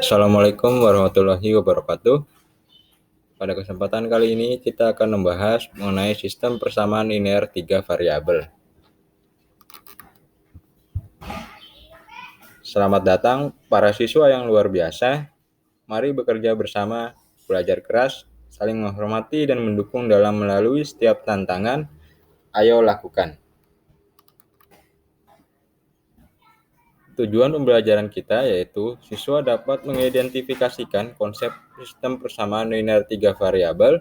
Assalamualaikum warahmatullahi wabarakatuh. Pada kesempatan kali ini kita akan membahas mengenai sistem persamaan linear 3 variabel. Selamat datang para siswa yang luar biasa. Mari bekerja bersama, belajar keras, saling menghormati dan mendukung dalam melalui setiap tantangan. Ayo lakukan. Tujuan pembelajaran kita yaitu siswa dapat mengidentifikasikan konsep sistem persamaan linear 3 variabel.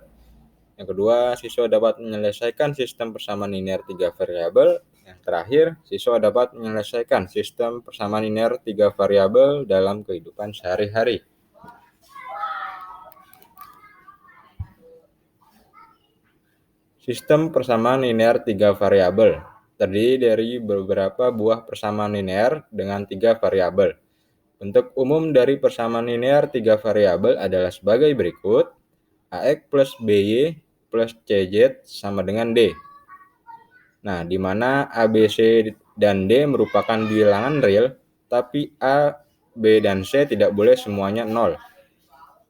Yang kedua, siswa dapat menyelesaikan sistem persamaan linear 3 variabel. Yang terakhir, siswa dapat menyelesaikan sistem persamaan linear 3 variabel dalam kehidupan sehari-hari. Sistem persamaan linear 3 variabel terdiri dari beberapa buah persamaan linear dengan 3 variabel. Bentuk umum dari persamaan linear 3 variabel adalah sebagai berikut. AX plus BY plus CZ sama dengan D. Nah, di mana A, B, C, dan D merupakan bilangan real, tapi A, B, dan C tidak boleh semuanya 0.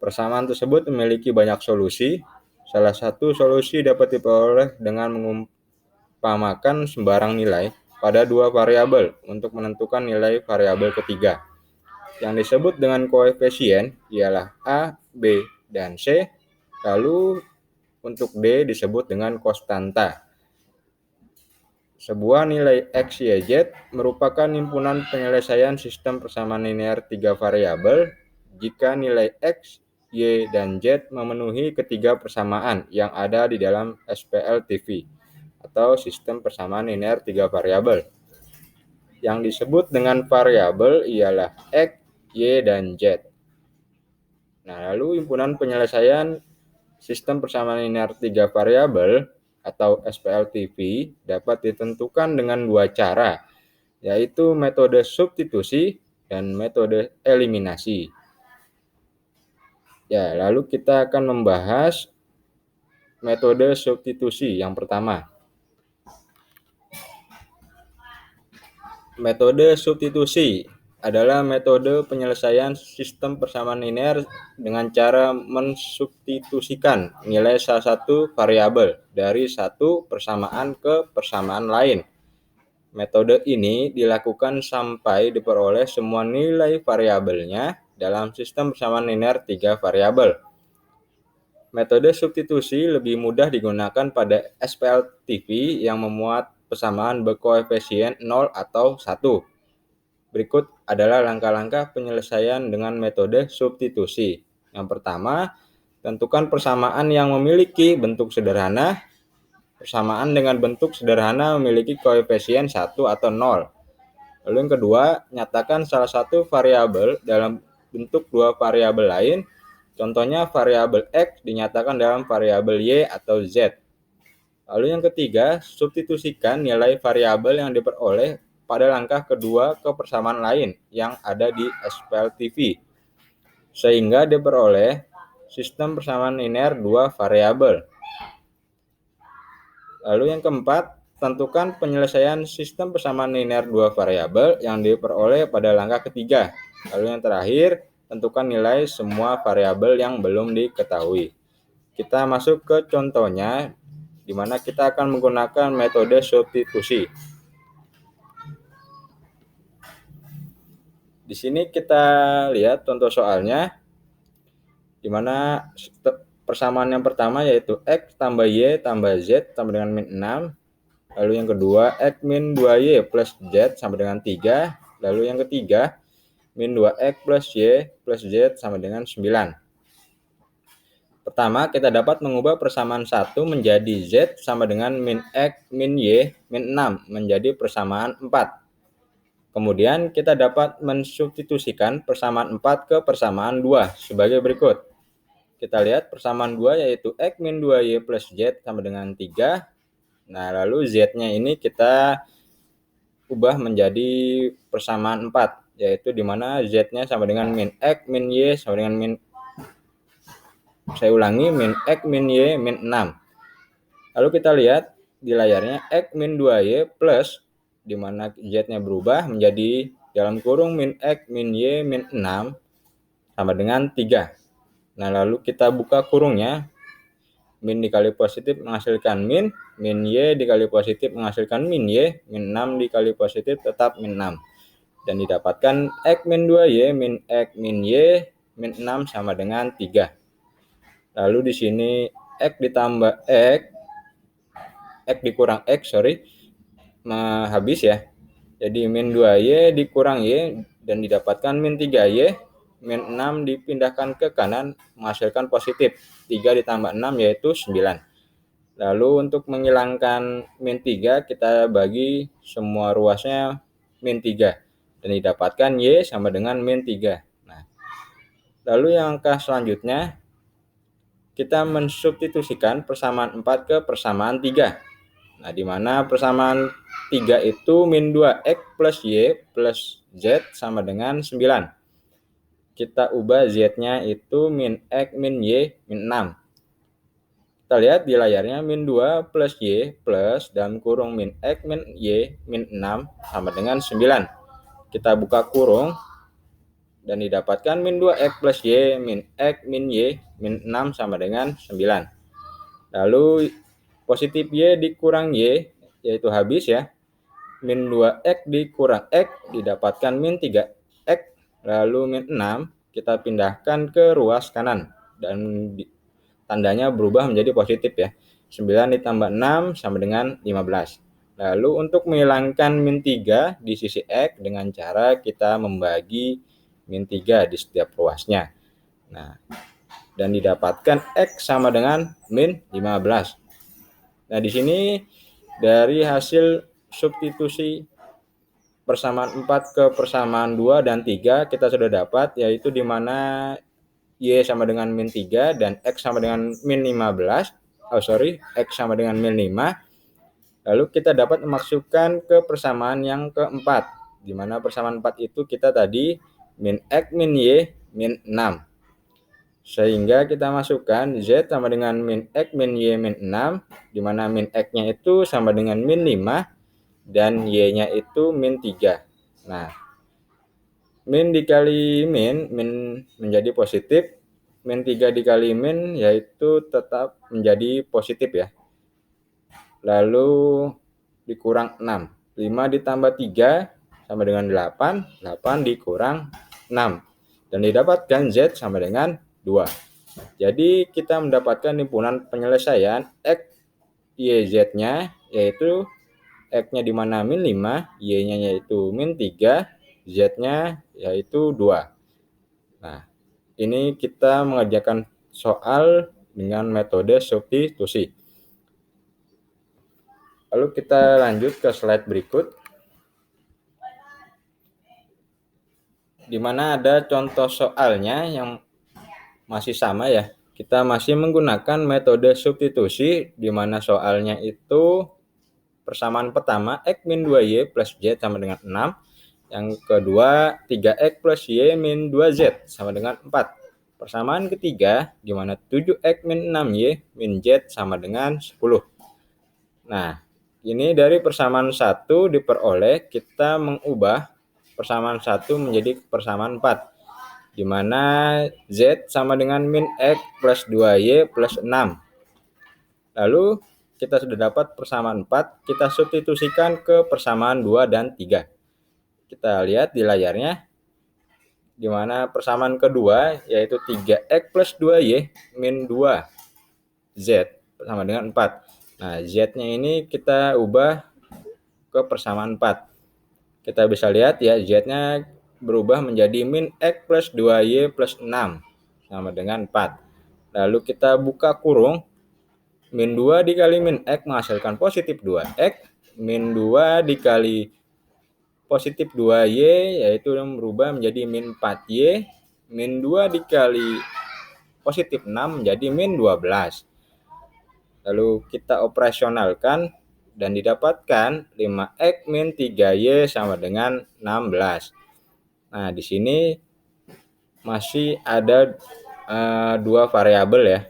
Persamaan tersebut memiliki banyak solusi. Salah satu solusi dapat diperoleh dengan mengumpamakan sembarang nilai pada dua variabel untuk menentukan nilai variabel ketiga. Yang disebut dengan koefisien ialah A, B, dan C. Lalu untuk D disebut dengan konstanta. Sebuah nilai X, Y, Z merupakan himpunan penyelesaian sistem persamaan linear 3 variabel jika nilai X, Y, dan Z memenuhi ketiga persamaan yang ada di dalam SPLTV atau sistem persamaan linear 3 variabel. Yang disebut dengan variabel ialah X, Y, dan Z. Nah, lalu himpunan penyelesaian sistem persamaan linear 3 variabel atau SPLTV dapat ditentukan dengan dua cara, yaitu metode substitusi dan metode eliminasi. Ya, lalu kita akan membahas metode substitusi yang pertama. Metode substitusi adalah metode penyelesaian sistem persamaan linear dengan cara mensubstitusikan nilai salah satu variabel dari satu persamaan ke persamaan lain. Metode ini dilakukan sampai diperoleh semua nilai variabelnya dalam sistem persamaan linear 3 variabel. Metode substitusi lebih mudah digunakan pada SPLTV yang memuat persamaan berkoefisien 0 atau 1. Berikut adalah langkah-langkah penyelesaian dengan metode substitusi. Yang pertama, tentukan persamaan yang memiliki bentuk sederhana. Persamaan dengan bentuk sederhana memiliki koefisien 1 atau 0. Lalu yang kedua, nyatakan salah satu variabel dalam bentuk dua variabel lain. Contohnya variabel X dinyatakan dalam variabel Y atau Z. Lalu yang ketiga, substitusikan nilai variabel yang diperoleh pada langkah kedua ke persamaan lain yang ada di SPLTV, sehingga diperoleh sistem persamaan linear dua variabel. Lalu yang keempat, tentukan penyelesaian sistem persamaan linear dua variabel yang diperoleh pada langkah ketiga. Lalu yang terakhir, tentukan nilai semua variabel yang belum diketahui. Kita masuk ke contohnya, di mana kita akan menggunakan metode substitusi. Di sini kita lihat contoh soalnya, di mana persamaan yang pertama yaitu X tambah Y tambah Z sama dengan min 6. Lalu yang kedua, X min 2Y plus Z sama dengan 3. Lalu yang ketiga, min 2X plus Y plus Z sama dengan 9. Pertama, kita dapat mengubah persamaan 1 menjadi Z sama dengan min X min Y min 6 menjadi persamaan 4. Kemudian kita dapat mensubstitusikan persamaan 4 ke persamaan 2 sebagai berikut. Kita lihat persamaan 2 yaitu X min 2Y plus Z sama dengan 3. Nah, lalu Z-nya ini kita ubah menjadi persamaan 4, yaitu di mana Z-nya sama dengan min X min Y sama dengan min X min Y min 6. Lalu kita lihat di layarnya X min 2Y plus, di mana Z-nya berubah menjadi dalam kurung min X min Y min 6. sama dengan 3. Nah, lalu kita buka kurungnya. Min dikali positif menghasilkan min Y dikali positif menghasilkan min Y, min 6 dikali positif tetap min 6. Dan didapatkan X min 2Y min X min Y min 6 sama dengan 3. Lalu di sini X ditambah X dikurang X, habis ya. Jadi min 2Y dikurang Y dan didapatkan min 3Y, min 6 dipindahkan ke kanan menghasilkan positif. 3 ditambah 6 yaitu 9. Lalu untuk menghilangkan min 3 kita bagi semua ruasnya min 3 dan didapatkan Y sama dengan min 3. Nah, lalu yang angka selanjutnya kita mensubstitusikan persamaan 4 ke persamaan 3. Nah, di mana persamaan 3 itu min 2X plus Y plus Z sama dengan 9. Kita ubah Z-nya itu min X min Y min 6. Kita lihat di layarnya min 2 plus Y plus dalam kurung min X min Y min 6 sama dengan 9. Kita buka kurung dan didapatkan min 2X plus Y min X min Y min 6 sama dengan 9. Lalu positif Y dikurang Y yaitu habis ya. Min 2X dikurang X didapatkan min 3X. Lalu min 6 kita pindahkan ke ruas kanan dan tandanya berubah menjadi positif ya. 9 ditambah 6 sama dengan 15. Lalu untuk menghilangkan min 3 di sisi X dengan cara kita membagi min 3 di setiap ruasnya. Nah, dan didapatkan X sama dengan min 15. Nah, di sini dari hasil substitusi persamaan 4 ke persamaan 2 dan 3 kita sudah dapat, yaitu di mana Y sama dengan min 3 dan X sama dengan min 15. X sama dengan min 5. Lalu kita dapat memasukkan ke persamaan yang keempat, di mana persamaan 4 itu kita tadi min X min Y min 6. Sehingga kita masukkan Z sama dengan min X min Y min 6, di mana min X-nya itu sama dengan min 5 dan Y-nya itu min 3. Nah, min dikali min menjadi positif, min 3 dikali min yaitu tetap menjadi positif ya. Lalu dikurang 6. 5 ditambah 3 sama dengan 8. 8 dikurang 6. Dan didapatkan Z sama dengan 2. Jadi kita mendapatkan himpunan penyelesaian X, Y, Z-nya yaitu X-nya di mana min 5, Y-nya yaitu min 3, Z-nya yaitu 2. Nah, ini kita mengerjakan soal dengan metode substitusi. Lalu kita lanjut ke slide berikut, di mana ada contoh soalnya yang masih sama ya. Kita masih menggunakan metode substitusi, di mana soalnya itu persamaan pertama X min 2Y plus Z sama dengan 6. Yang kedua 3X plus Y min 2Z sama dengan 4. Persamaan ketiga di mana 7X min 6Y min Z sama dengan 10. Nah, ini dari persamaan 1 diperoleh kita mengubah persamaan 1 menjadi persamaan 4. Di mana Z sama dengan min X plus 2Y plus 6. Lalu kita sudah dapat persamaan 4, kita substitusikan ke persamaan 2 dan 3. Kita lihat di layarnya, di mana persamaan kedua yaitu 3X plus 2Y min 2Z sama dengan 4. Nah, Z-nya ini kita ubah ke persamaan 4. Kita bisa lihat ya, Z-nya berubah menjadi min X plus 2Y plus 6 sama dengan 4. Lalu kita buka kurung, min 2 dikali min X menghasilkan positif 2X, min 2 dikali positif 2Y yaitu berubah menjadi min 4Y, min 2 dikali positif 6 menjadi min 12. Lalu kita operasionalkan dan didapatkan 5X min 3Y sama dengan 16. Nah, di sini masih ada dua variabel ya.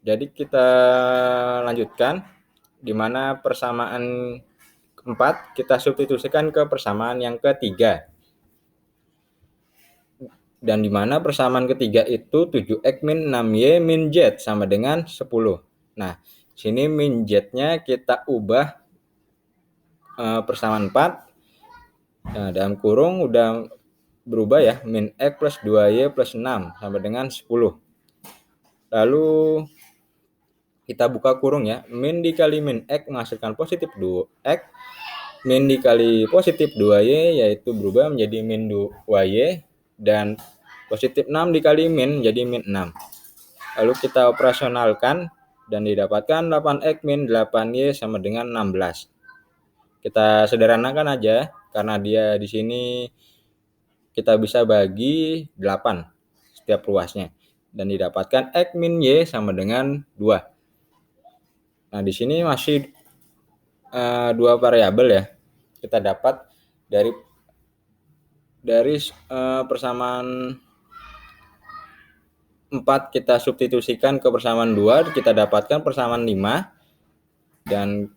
Jadi kita lanjutkan, di mana persamaan 4 kita substitusikan ke persamaan yang ketiga. Dan di mana persamaan ketiga itu 7x min 6y min z sama dengan 10. Nah, sini min z-nya kita ubah persamaan 4. Nah, dalam kurung udah berubah ya, min x plus 2y plus 6 sama dengan 10. Lalu kita buka kurung ya, min dikali min x menghasilkan positif 2x, min dikali positif 2y yaitu berubah menjadi min 2y, dan positif 6 dikali min menjadi min 6. Lalu kita operasionalkan dan didapatkan 8x min 8y sama dengan 16. Kita sederhanakan aja karena dia di sini kita bisa bagi 8 setiap ruasnya dan didapatkan x min y sama dengan 2. Nah, di sini masih dua variabel ya. Kita dapat dari persamaan 4 kita substitusikan ke persamaan 2, kita dapatkan persamaan 5, dan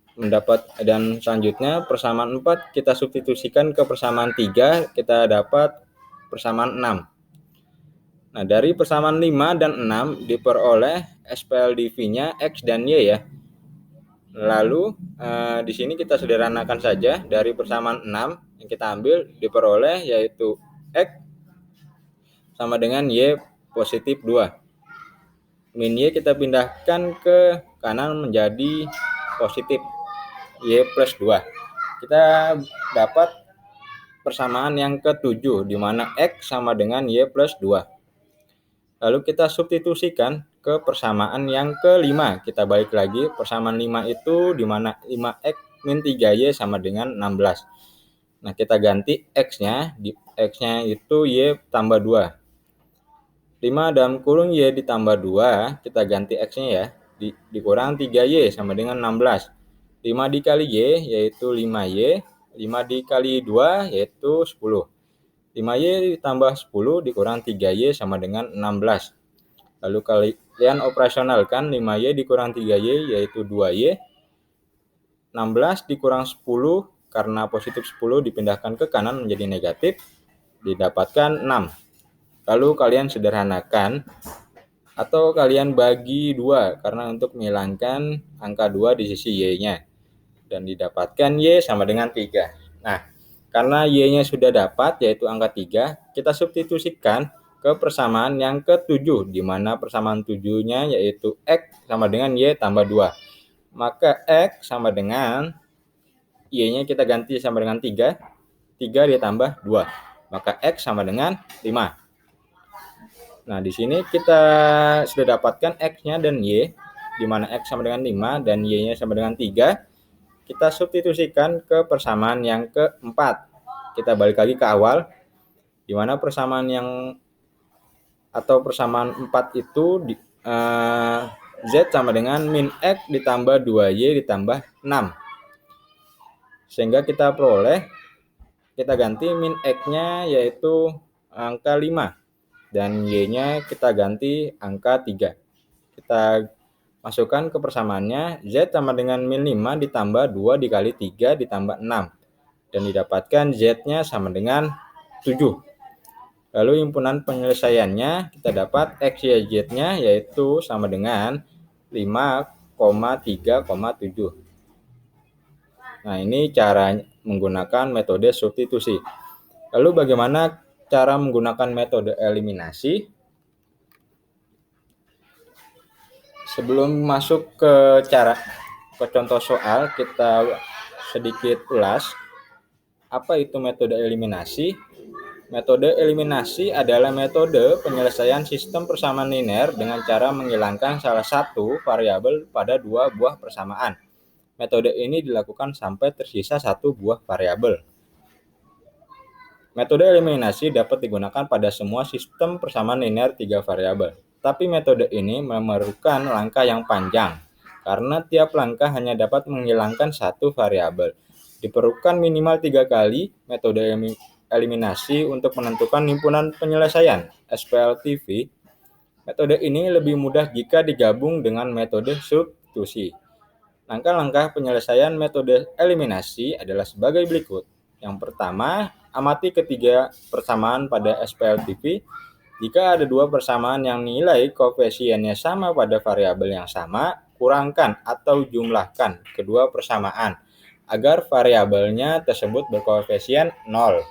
selanjutnya persamaan 4 kita substitusikan ke persamaan 3, kita dapat persamaan 6. Nah, dari persamaan 5 dan 6 diperoleh SPLDV-nya X dan Y ya. Lalu di sini kita sederhanakan saja, dari persamaan 6 yang kita ambil diperoleh yaitu X sama dengan Y positif 2. Min Y kita pindahkan ke kanan menjadi positif Y plus 2. Kita dapat persamaan yang ke-7 di mana X sama dengan Y plus 2. Lalu kita substitusikan ke persamaan yang ke-5. Kita balik lagi, persamaan 5 itu di mana 5x min 3y sama dengan 16. Nah, kita ganti x-nya, x-nya itu y tambah 2. 5 dalam kurung y ditambah 2, kita ganti x-nya ya, dikurang 3y sama dengan 16. 5 dikali y yaitu 5y, 5 dikali 2 yaitu 10. 5y ditambah 10 dikurang 3y sama dengan 16. Lalu kalian operasionalkan 5y dikurang 3y yaitu 2y. 16 dikurang 10 karena positif 10 dipindahkan ke kanan menjadi negatif, didapatkan 6. Lalu kalian sederhanakan atau kalian bagi 2 karena untuk menghilangkan angka 2 di sisi y-nya. Dan didapatkan y sama dengan 3. Nah, karena y-nya sudah dapat yaitu angka 3, kita substitusikan ke persamaan yang ke-7 di mana persamaan 7-nya yaitu x sama dengan y tambah 2. Maka x sama dengan y-nya kita ganti sama dengan 3. 3 ditambah 2. Maka x sama dengan 5. Nah, di sini kita sudah dapatkan x-nya dan y di mana x sama dengan 5 dan y-nya sama dengan 3. Kita substitusikan ke persamaan yang ke-4. Kita balik lagi ke awal, di mana persamaan atau persamaan 4 itu z sama dengan min x ditambah 2y ditambah 6. Sehingga kita peroleh, kita ganti min x-nya yaitu angka 5 dan y-nya kita ganti angka 3. Kita masukkan ke persamaannya, z sama dengan min 5 ditambah 2 dikali 3 ditambah 6. Dan didapatkan z-nya sama dengan 7. Lalu himpunan penyelesaiannya kita dapat x, y, z-nya yaitu sama dengan 5,3,7. Nah, ini cara menggunakan metode substitusi. Lalu bagaimana cara menggunakan metode eliminasi? Sebelum masuk ke contoh soal, kita sedikit ulas apa itu metode eliminasi. Metode eliminasi adalah metode penyelesaian sistem persamaan linear dengan cara menghilangkan salah satu variabel pada dua buah persamaan. Metode ini dilakukan sampai tersisa satu buah variabel. Metode eliminasi dapat digunakan pada semua sistem persamaan linear 3 variabel. Tapi metode ini memerlukan langkah yang panjang, karena tiap langkah hanya dapat menghilangkan satu variabel. Diperlukan minimal 3 kali metode eliminasi untuk menentukan himpunan penyelesaian SPLTV. Metode ini lebih mudah jika digabung dengan metode substitusi. Langkah-langkah penyelesaian metode eliminasi adalah sebagai berikut. Yang pertama, amati ketiga persamaan pada SPLTV. Jika ada dua persamaan yang nilai koefisiennya sama pada variabel yang sama, kurangkan atau jumlahkan kedua persamaan agar variabelnya tersebut berkoefisien 0.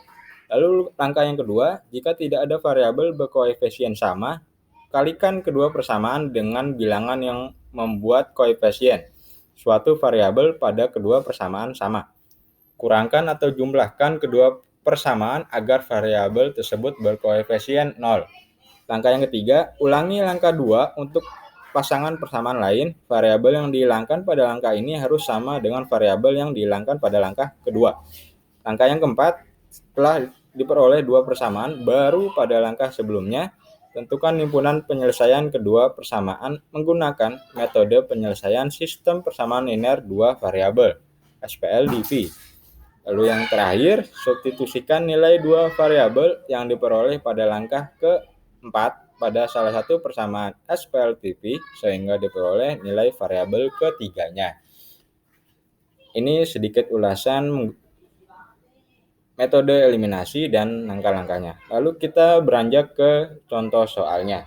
Lalu langkah yang kedua, jika tidak ada variabel berkoefisien sama, kalikan kedua persamaan dengan bilangan yang membuat koefisien suatu variabel pada kedua persamaan sama. Kurangkan atau jumlahkan kedua persamaan agar variabel tersebut berkoefisien 0. Langkah yang ketiga, ulangi langkah 2 untuk pasangan persamaan lain. Variabel yang dihilangkan pada langkah ini harus sama dengan variabel yang dihilangkan pada langkah kedua. Langkah yang keempat, setelah diperoleh dua persamaan baru pada langkah sebelumnya, tentukan himpunan penyelesaian kedua persamaan menggunakan metode penyelesaian sistem persamaan linear dua variabel, SPLDV. Lalu yang terakhir, substitusikan nilai dua variabel yang diperoleh pada langkah keempat pada salah satu persamaan SPLDV sehingga diperoleh nilai variabel ketiganya. Ini sedikit ulasan metode eliminasi dan langkah-langkahnya. Lalu kita beranjak ke contoh soalnya.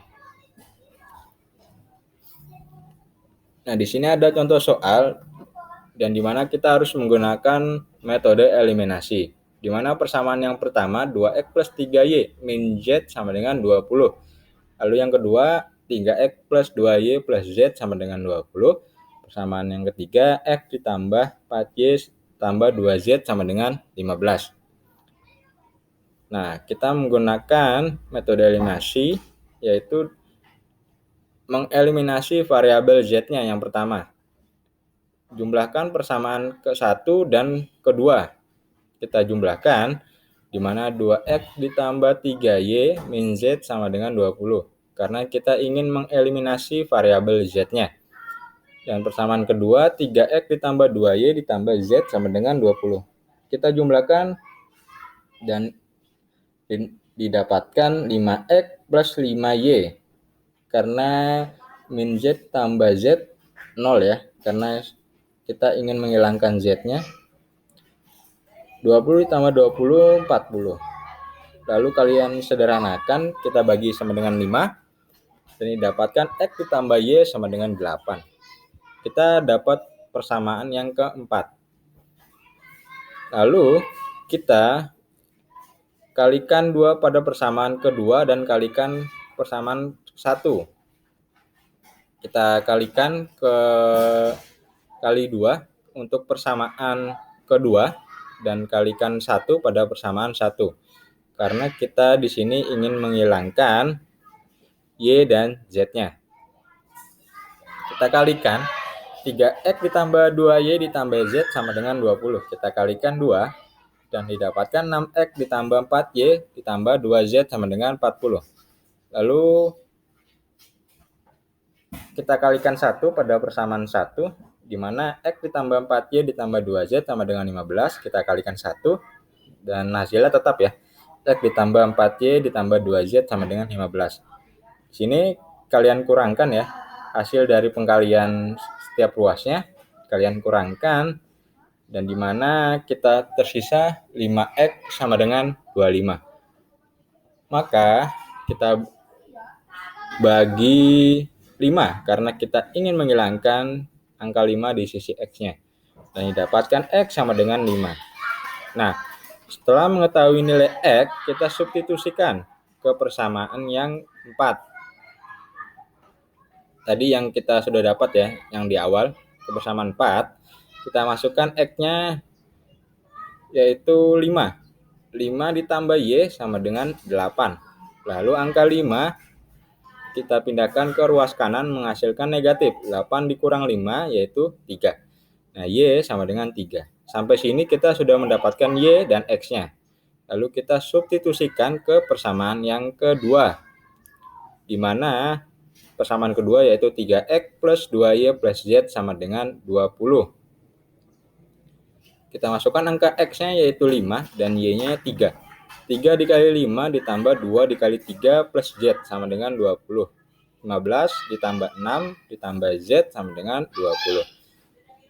Nah, di sini ada contoh soal dan di mana kita harus menggunakan metode eliminasi. Di mana persamaan yang pertama 2x plus 3y min z sama dengan 20. Lalu yang kedua 3x plus 2y plus z sama dengan 20. Persamaan yang ketiga x ditambah 4y tambah 2z sama dengan 15. Nah, kita menggunakan metode eliminasi, yaitu mengeliminasi variabel z-nya yang pertama. Jumlahkan persamaan ke-1 dan ke-2. Kita jumlahkan, di mana 2x ditambah 3y min z sama dengan 20. Karena kita ingin mengeliminasi variabel z-nya. Dan persamaan kedua, 3x ditambah 2y ditambah z sama dengan 20. Kita jumlahkan dan didapatkan 5x plus 5y karena min z tambah z 0 ya, karena kita ingin menghilangkan z-nya. 20 ditambah 20, 40. Lalu kalian sederhanakan, kita bagi sama dengan 5 dan didapatkan x ditambah y sama dengan 8. Kita dapat persamaan yang keempat. Lalu kita kalikan 2 pada persamaan kedua dan kalikan persamaan 1. Kita kalikan ke kali 2 untuk persamaan kedua dan kalikan 1 pada persamaan 1. Karena kita di sini ingin menghilangkan y dan z-nya. Kita kalikan 3x ditambah 2y ditambah z sama dengan 20. Kita kalikan 2 dan didapatkan 6x ditambah 4y ditambah 2z sama dengan 40. Lalu kita kalikan 1 pada persamaan 1, di mana x ditambah 4y ditambah 2z sama dengan 15. Kita kalikan 1 dan hasilnya tetap ya. X ditambah 4y ditambah 2z sama dengan 15. Di sini kalian kurangkan ya. Hasil dari pengkalian setiap ruasnya kalian kurangkan. Dan di mana kita tersisa 5x sama dengan 25. Maka kita bagi 5 karena kita ingin menghilangkan angka 5 di sisi x-nya. Dan didapatkan x sama dengan 5. Nah, setelah mengetahui nilai x, kita substitusikan ke persamaan yang 4. Tadi yang kita sudah dapat ya, yang di awal, ke persamaan 4. Kita masukkan x-nya yaitu 5. 5 ditambah y sama dengan 8. Lalu angka 5 kita pindahkan ke ruas kanan menghasilkan negatif. 8 dikurang 5 yaitu 3. Nah, y sama dengan 3. Sampai sini kita sudah mendapatkan y dan x-nya. Lalu kita substitusikan ke persamaan yang kedua. Di mana persamaan kedua yaitu 3x plus 2y plus z sama dengan 20. Kita masukkan angka x-nya yaitu 5 dan y-nya 3. 3 dikali 5 ditambah 2 dikali 3 plus z sama dengan 20. 15 ditambah 6 ditambah z sama dengan 20.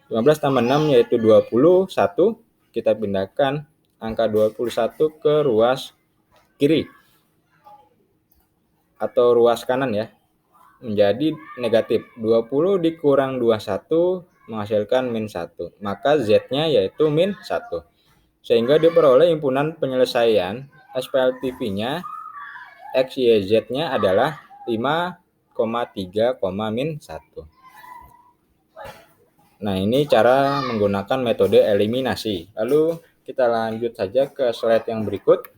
15 tambah 6 yaitu 21. Kita pindahkan angka 21 ke ruas kiri. atau ruas kanan ya, menjadi negatif. 20 dikurang 21 menghasilkan min 1. Maka Z-nya yaitu min 1. Sehingga diperoleh himpunan penyelesaian SPLTV-nya X, Y, Z-nya adalah 5,3, min 1. Nah, ini cara menggunakan metode eliminasi. Lalu kita lanjut saja ke slide yang berikut.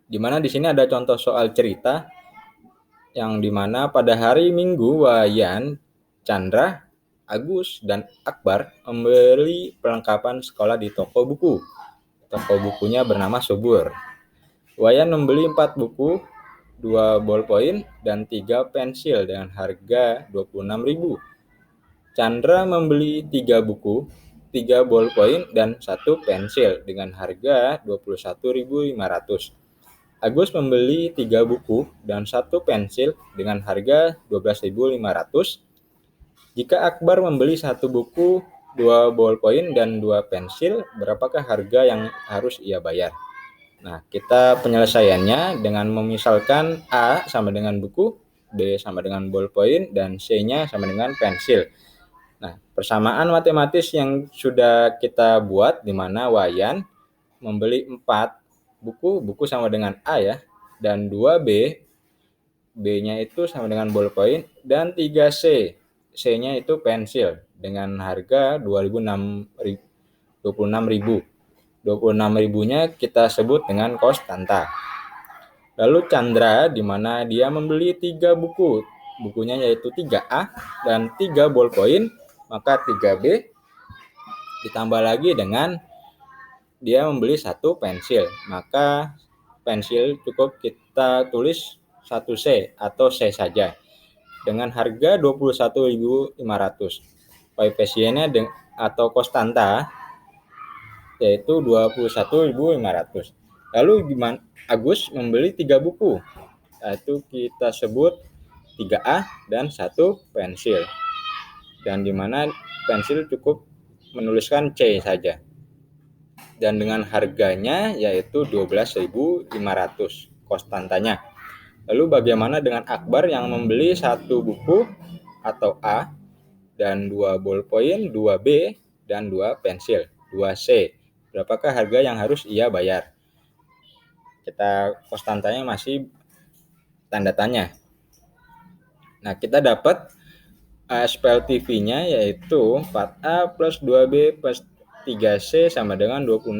Di mana di sini ada contoh soal cerita yang dimana pada hari Minggu Wayan, Chandra, Agus, dan Akbar membeli perlengkapan sekolah di toko buku. Toko bukunya bernama Subur. Wayan membeli 4 buku, 2 ballpoint, dan 3 pensil dengan harga 26.000. Chandra membeli 3 buku, 3 ballpoint, dan 1 pensil dengan harga 21.500. Agus membeli 3 buku dan 1 pensil dengan harga 12.500. Jika Akbar membeli 1 buku, 2 ballpoint, dan 2 pensil, berapakah harga yang harus ia bayar? Nah, kita penyelesaiannya dengan memisalkan A sama dengan buku, B sama dengan ballpoint, dan C-nya sama dengan pensil. Nah, persamaan matematis yang sudah kita buat di mana Wayan membeli 4 buku sama dengan A ya, dan 2B, B-nya itu sama dengan ballpoint, dan 3C, C-nya itu pensil dengan harga 26.000. 26.000-nya kita sebut dengan konstanta. Lalu Chandra di mana dia membeli 3 buku, bukunya yaitu 3A dan 3 ballpoint, maka 3B ditambah lagi dengan dia membeli 1 pensil, maka pensil cukup kita tulis 1C atau C saja dengan harga 21.500. Koefisiennya atau konstanta yaitu 21.500. Lalu gimana? Agus membeli 3 buku, yaitu kita sebut 3A dan 1 pensil. Dan dimana pensil cukup menuliskan C saja. Dan dengan harganya yaitu 12.500 konstantanya. Lalu bagaimana dengan Akbar yang membeli 1 buku atau A dan 2 ballpoint, 2B, dan 2 pensil, 2C. Berapakah harga yang harus ia bayar? Kita konstantanya masih tanda tanya. Nah, kita dapat SPLTV-nya yaitu 4A plus 2B plus 3C sama dengan 26.000.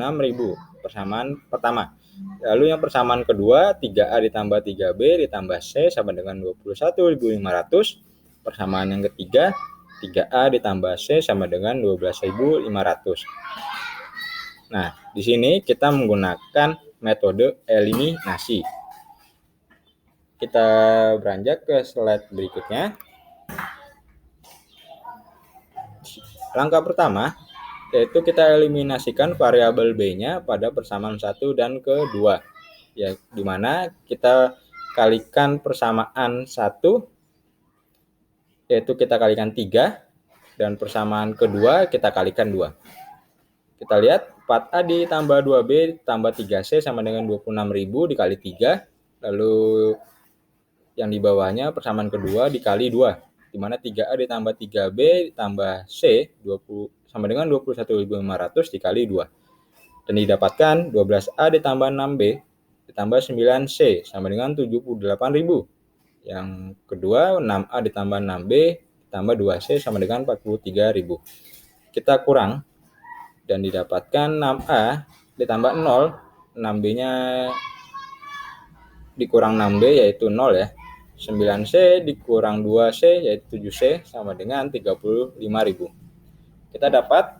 Persamaan pertama. Lalu yang persamaan kedua, 3A ditambah 3B ditambah C sama dengan 21.500. Persamaan yang ketiga, 3A ditambah C sama dengan 12.500. Nah, di sini kita menggunakan metode eliminasi. Kita beranjak ke slide berikutnya. Langkah pertama yaitu kita eliminasikan variabel B-nya pada persamaan 1 dan kedua. Ya, di mana kita kalikan persamaan 1 yaitu kita kalikan 3 dan persamaan kedua kita kalikan 2. Kita lihat 4A ditambah 2B tambah 3C sama dengan 26.000 dikali 3. Lalu yang di bawahnya persamaan kedua dikali 2. Di mana 3A ditambah 3B ditambah C 20 sama dengan 21.500 dikali 2. Dan didapatkan 12A ditambah 6B ditambah 9C sama dengan 78.000. Yang kedua 6A ditambah 6B ditambah 2C sama dengan 43.000. Kita kurang dan didapatkan 6A ditambah 0, 6B-nya dikurang 6B yaitu 0 ya. 9C dikurang 2C yaitu 7C sama dengan 35.000. Kita dapat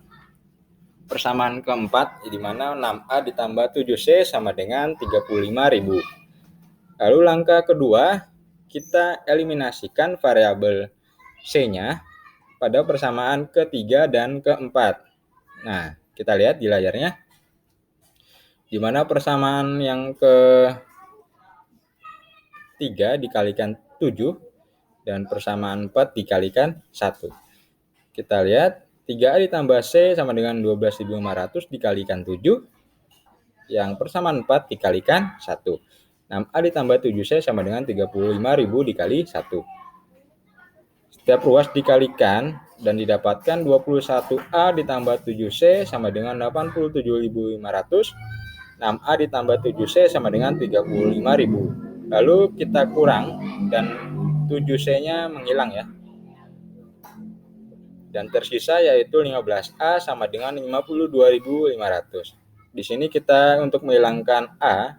persamaan keempat di mana 6A ditambah 7C sama dengan 35.000. Lalu langkah kedua, kita eliminasikan variabel C-nya pada persamaan ketiga dan keempat. Nah, kita lihat di layarnya. Di mana persamaan yang ke-3 dikalikan 7 dan persamaan 4 dikalikan 1. Kita lihat 3A ditambah C sama dengan 12.500 dikalikan 7. Yang persamaan 4 dikalikan 1. 6A ditambah 7C sama dengan 35.000 dikali 1. Setiap ruas dikalikan dan didapatkan 21A ditambah 7C sama dengan 87.500. 6A ditambah 7C sama dengan 35.000. Lalu kita kurang dan 7C-nya menghilang ya. Dan tersisa yaitu 15A sama dengan 52.500. Di sini kita untuk menghilangkan A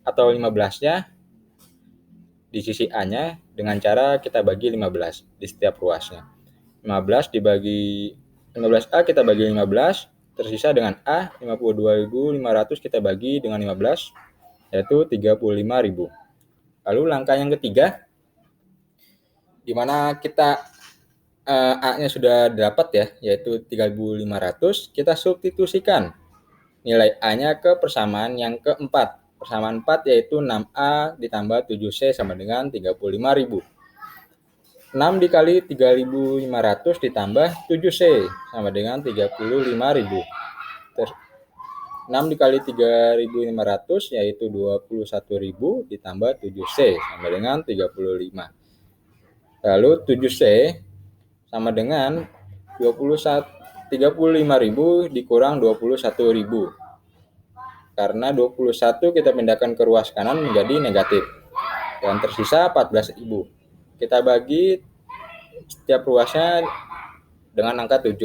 atau 15-nya di sisi A-nya dengan cara kita bagi 15 di setiap ruasnya. 15A kita bagi 15, tersisa dengan A 52.500 kita bagi dengan 15 yaitu 35.000. Lalu langkah yang ketiga di mana kita A-nya sudah dapat ya, yaitu 3.500, kita substitusikan nilai A-nya ke persamaan yang keempat. Persamaan 4 yaitu 6A ditambah 7C sama dengan 35.000. 6 dikali 3.500 ditambah 7C sama dengan 35.000. 6 dikali 3.500 yaitu 21.000 ditambah 7C sama dengan 35. Lalu 7C sama dengan 35.000 dikurang 21.000. Karena 21 kita pindahkan ke ruas kanan menjadi negatif. Dan tersisa 14.000. Kita bagi setiap ruasnya dengan angka 7.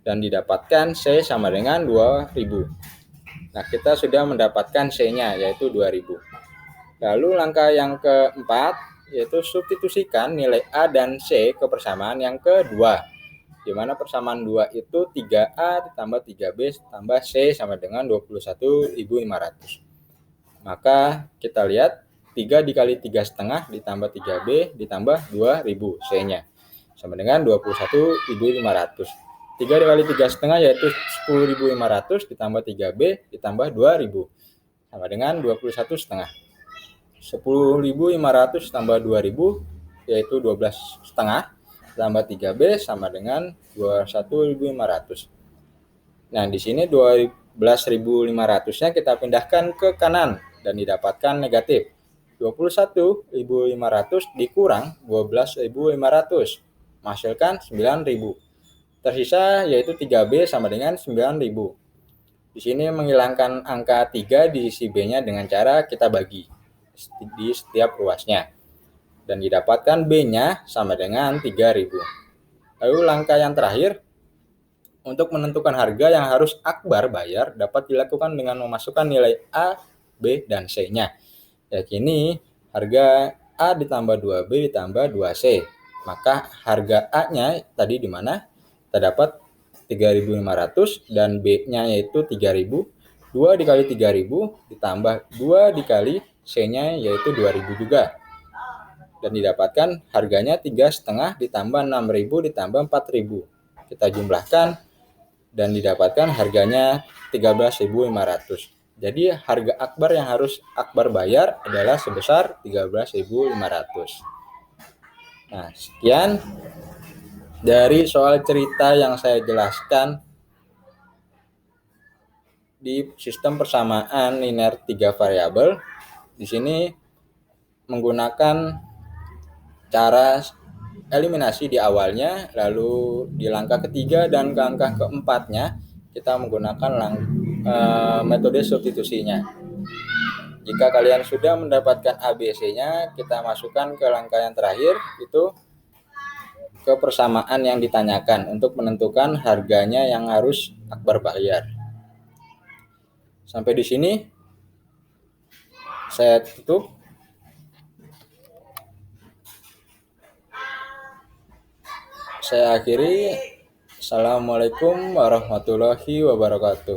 Dan didapatkan C sama dengan 2.000. Nah, kita sudah mendapatkan C-nya yaitu 2.000. Lalu langkah yang keempat yaitu substitusikan nilai A dan C ke persamaan yang kedua. Di mana persamaan 2 itu 3A ditambah 3B tambah C sama dengan 21.500. Maka kita lihat 3 dikali 3,5 ditambah 3B ditambah 2.000 C-nya sama dengan 21.500. 3 dikali 3,5 yaitu 10.500 ditambah 3B ditambah 2.000 sama dengan 21,5. 10.500 tambah 2.000 yaitu 12,5 tambah 3B sama dengan 21.500. Nah, di sini 12.500-nya kita pindahkan ke kanan dan didapatkan negatif. 21.500 dikurang 12.500 menghasilkan 9.000. Tersisa yaitu 3B sama dengan 9.000. Di sini menghilangkan angka 3 di sisi B-nya dengan cara kita bagi di setiap ruasnya. Dan didapatkan B-nya sama dengan 3.000. Lalu langkah yang terakhir, untuk menentukan harga yang harus Akbar bayar dapat dilakukan dengan memasukkan nilai A, B, dan C-nya. Yakni harga A ditambah 2B ditambah 2C. Maka harga A-nya tadi di mana? Kita dapat 3.500 dan B-nya yaitu 3.000. 2 dikali 3.000 ditambah 2 dikali C-nya yaitu 2.000 juga. Dan didapatkan harganya 3,5 ditambah 6.000 ditambah 4.000. Kita jumlahkan dan didapatkan harganya 13.500. Jadi harga Akbar yang harus Akbar bayar adalah sebesar 13.500. Nah, sekian dari soal cerita yang saya jelaskan di sistem persamaan linear 3 variabel. Di sini menggunakan cara eliminasi di awalnya, lalu di langkah ketiga dan ke angka keempatnya kita menggunakan metode substitusinya. Jika kalian sudah mendapatkan ABC-nya, kita masukkan ke langkah yang terakhir, itu ke persamaan yang ditanyakan untuk menentukan harganya yang harus Akbar bayar. Sampai di sini saya tutup. Saya akhiri. Assalamualaikum warahmatullahi wabarakatuh.